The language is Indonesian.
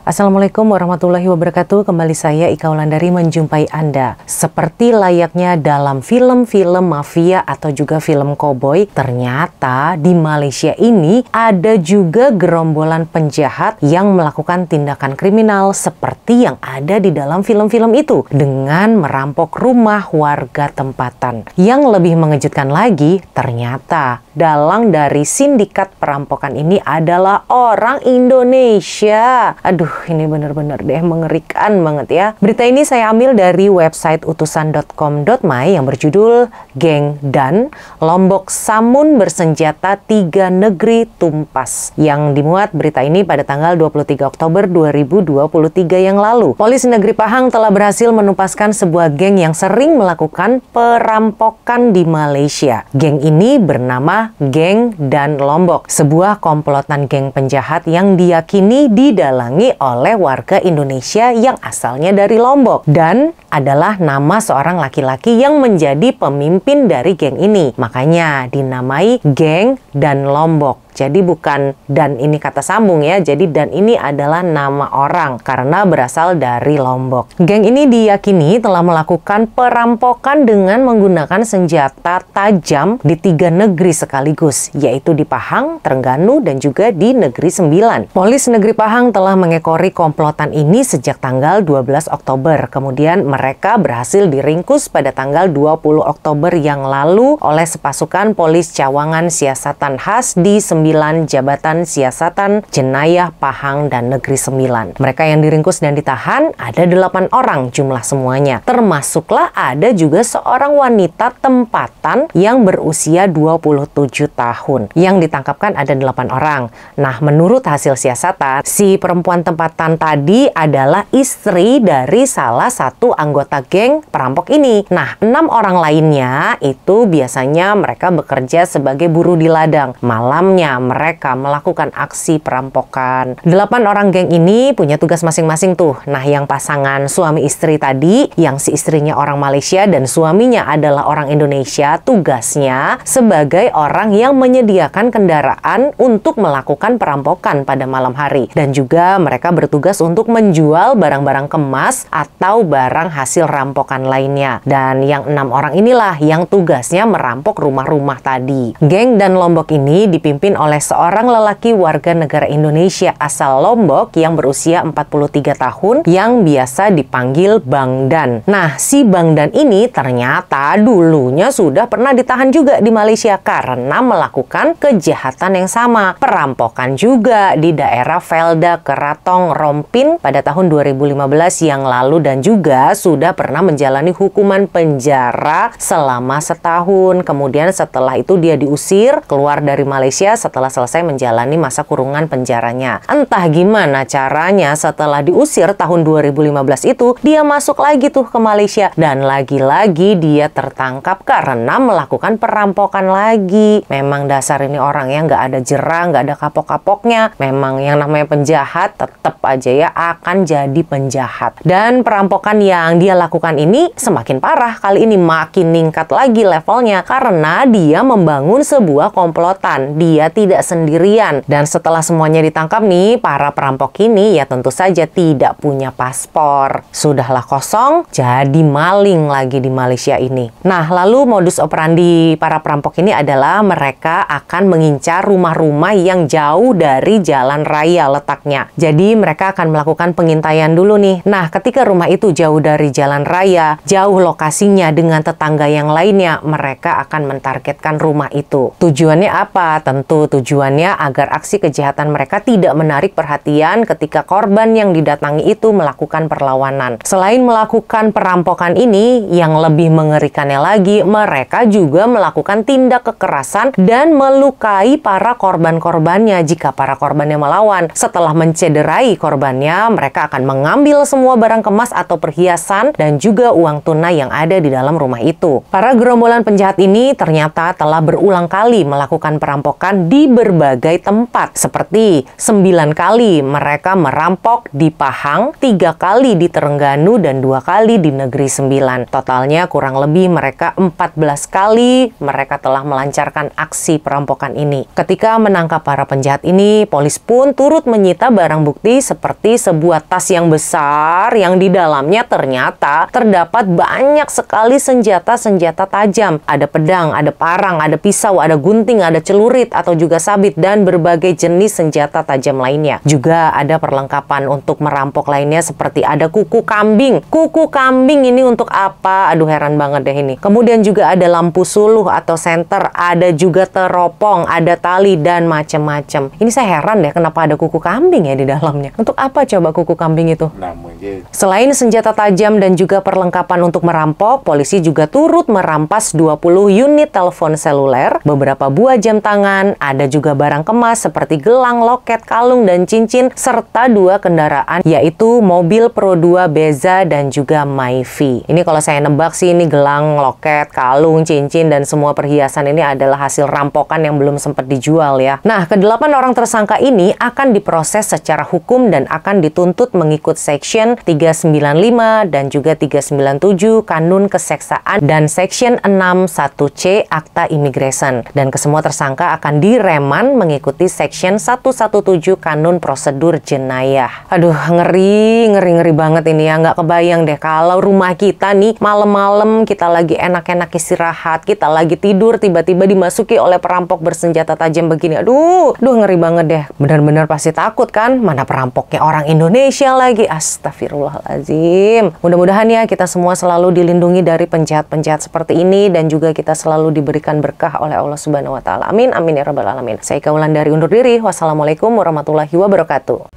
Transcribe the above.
Assalamualaikum warahmatullahi wabarakatuh. Kembali saya Ika Wulandari menjumpai Anda. Seperti layaknya dalam film-film mafia atau juga film koboi, ternyata di Malaysia ini ada juga gerombolan penjahat yang melakukan tindakan kriminal seperti yang ada di dalam film-film itu dengan merampok rumah warga tempatan. Yang lebih mengejutkan lagi, ternyata dalang dari sindikat perampokan ini adalah orang Indonesia. Aduh, ini benar-benar deh mengerikan banget ya. Berita ini saya ambil dari website utusan.com.my yang berjudul Geng Dan Lombok Samun Bersenjata 3 Negeri Tumpas, yang dimuat berita ini pada tanggal 23 Oktober 2023 yang lalu. Polisi Negeri Pahang telah berhasil menupaskan sebuah geng yang sering melakukan perampokan di Malaysia. Geng ini bernama Geng Dan Lombok, sebuah komplotan geng penjahat yang diyakini didalangi oleh warga Indonesia yang asalnya dari Lombok, dan adalah nama seorang laki-laki yang menjadi pemimpin dari geng ini. Makanya dinamai Geng Dan Lombok. Jadi bukan dan ini kata sambung ya. Jadi dan ini adalah nama orang karena berasal dari Lombok. Geng ini diyakini telah melakukan perampokan dengan menggunakan senjata tajam di 3 negeri sekaligus, yaitu di Pahang, Terengganu, dan juga di Negeri Sembilan. Polisi Negeri Pahang telah mengekori komplotan ini sejak tanggal 12 Oktober. Kemudian mereka berhasil diringkus pada tanggal 20 Oktober yang lalu oleh sepasukan polis cawangan siasatan khas di 9 Jabatan Siasatan Jenayah Pahang dan Negeri Sembilan. Mereka yang diringkus dan ditahan ada 8 orang jumlah semuanya. Termasuklah ada juga seorang wanita tempatan yang berusia 27 tahun. Yang ditangkapkan ada 8 orang. Nah, menurut hasil siasatan, si perempuan tempatan tadi adalah istri dari salah satu anggota geng perampok ini. Nah, 6 orang lainnya itu biasanya mereka bekerja sebagai buruh di ladang. Malamnya mereka melakukan aksi perampokan. 8 orang geng ini punya tugas masing-masing tuh. Nah, yang pasangan suami istri tadi, yang si istrinya orang Malaysia dan suaminya adalah orang Indonesia, tugasnya sebagai orang yang menyediakan kendaraan untuk melakukan perampokan pada malam hari. Dan juga mereka bertugas untuk menjual barang-barang kemas atau barang hasil rampokan lainnya. Dan yang 6 orang inilah yang tugasnya merampok rumah-rumah tadi. Geng Dan Lombok ini dipimpin oleh seorang lelaki warga negara Indonesia asal Lombok yang berusia 43 tahun yang biasa dipanggil Bang Dan. Nah, si Bang Dan ini ternyata dulunya sudah pernah ditahan juga di Malaysia karena melakukan kejahatan yang sama. Perampokan juga di daerah Felda Keratong Rompin pada tahun 2015 yang lalu, dan juga sudah pernah menjalani hukuman penjara selama setahun. Kemudian setelah itu dia diusir keluar dari Malaysia setelah selesai menjalani masa kurungan penjaranya. Entah gimana caranya setelah diusir tahun 2015 itu dia masuk lagi tuh ke Malaysia, dan lagi-lagi dia tertangkap karena melakukan perampokan lagi. Memang dasar ini orang yang nggak ada jera, nggak ada kapok-kapoknya. Memang yang namanya penjahat tetap aja ya akan jadi penjahat. Dan perampokan yang dia lakukan ini semakin parah. Kali ini makin meningkat lagi levelnya karena dia membangun sebuah komplotan. Dia tidak sendirian, dan setelah semuanya ditangkap nih, para perampok ini ya tentu saja tidak punya paspor. Sudahlah kosong, jadi maling lagi di Malaysia ini. Nah, lalu modus operandi para perampok ini adalah mereka akan mengincar rumah-rumah yang jauh dari jalan raya letaknya. Jadi mereka akan melakukan pengintaian dulu nih. Nah, ketika rumah itu jauh dari jalan raya, jauh lokasinya dengan tetangga yang lainnya, mereka akan mentargetkan rumah itu. Tujuannya apa? Tentu tujuannya agar aksi kejahatan mereka tidak menarik perhatian ketika korban yang didatangi itu melakukan perlawanan. Selain melakukan perampokan ini, yang lebih mengerikannya lagi, mereka juga melakukan tindak kekerasan dan melukai para korban-korbannya jika para korbannya melawan. Setelah mencederai korbannya, mereka akan mengambil semua barang kemas atau perhiasan dan juga uang tunai yang ada di dalam rumah itu. Para gerombolan penjahat ini ternyata telah berulang kali melakukan perampokan di di berbagai tempat. Seperti 9 kali mereka merampok di Pahang, 3 kali di Terengganu, dan 2 kali di Negeri Sembilan. Totalnya kurang lebih mereka 14 kali mereka telah melancarkan aksi perampokan ini. Ketika menangkap para penjahat ini, polis pun turut menyita barang bukti seperti sebuah tas yang besar yang di dalamnya ternyata terdapat banyak sekali senjata-senjata tajam. Ada pedang, ada parang, ada pisau, ada gunting, ada celurit atau juga sabit, dan berbagai jenis senjata tajam lainnya. Juga ada perlengkapan untuk merampok lainnya seperti ada kuku kambing. Kuku kambing ini untuk apa? Aduh, heran banget deh ini. Kemudian juga ada lampu suluh atau senter, ada juga teropong, ada tali, dan macam-macam. Ini saya heran deh kenapa ada kuku kambing ya di dalamnya. Untuk apa coba kuku kambing itu? Selain senjata tajam dan juga perlengkapan untuk merampok, polisi juga turut merampas 20 unit telepon seluler, beberapa buah jam tangan, ada juga barang kemas seperti gelang, loket, kalung, dan cincin, serta 2 kendaraan, yaitu mobil Pro 2 Beza dan juga Myvi. Ini kalau saya nebak sih ini gelang, loket, kalung, cincin, dan semua perhiasan ini adalah hasil rampokan yang belum sempat dijual ya. Nah, ke-8 orang tersangka ini akan diproses secara hukum dan akan dituntut mengikut Section 395 dan juga 397 Kanun Keseksaan dan Section 61C Akta Imigresen. Dan kesemua tersangka akan direman mengikuti Section 117 Kanun Prosedur Jenayah. Aduh, ngeri banget ini ya. Nggak kebayang deh kalau rumah kita nih malam-malam kita lagi enak-enak istirahat, kita lagi tidur, tiba-tiba dimasuki oleh perampok bersenjata tajam begini. Aduh, ngeri banget deh. Benar-benar pasti takut kan? Mana perampoknya orang Indonesia lagi. Astagfirullahaladzim. Mudah-mudahan ya kita semua selalu dilindungi dari penjahat-penjahat seperti ini dan juga kita selalu diberikan berkah oleh Allah Subhanahu wa taala. Amin amin ya rabbal alamin. Saya Ika Wulandari undur diri. Wassalamualaikum warahmatullahi wabarakatuh.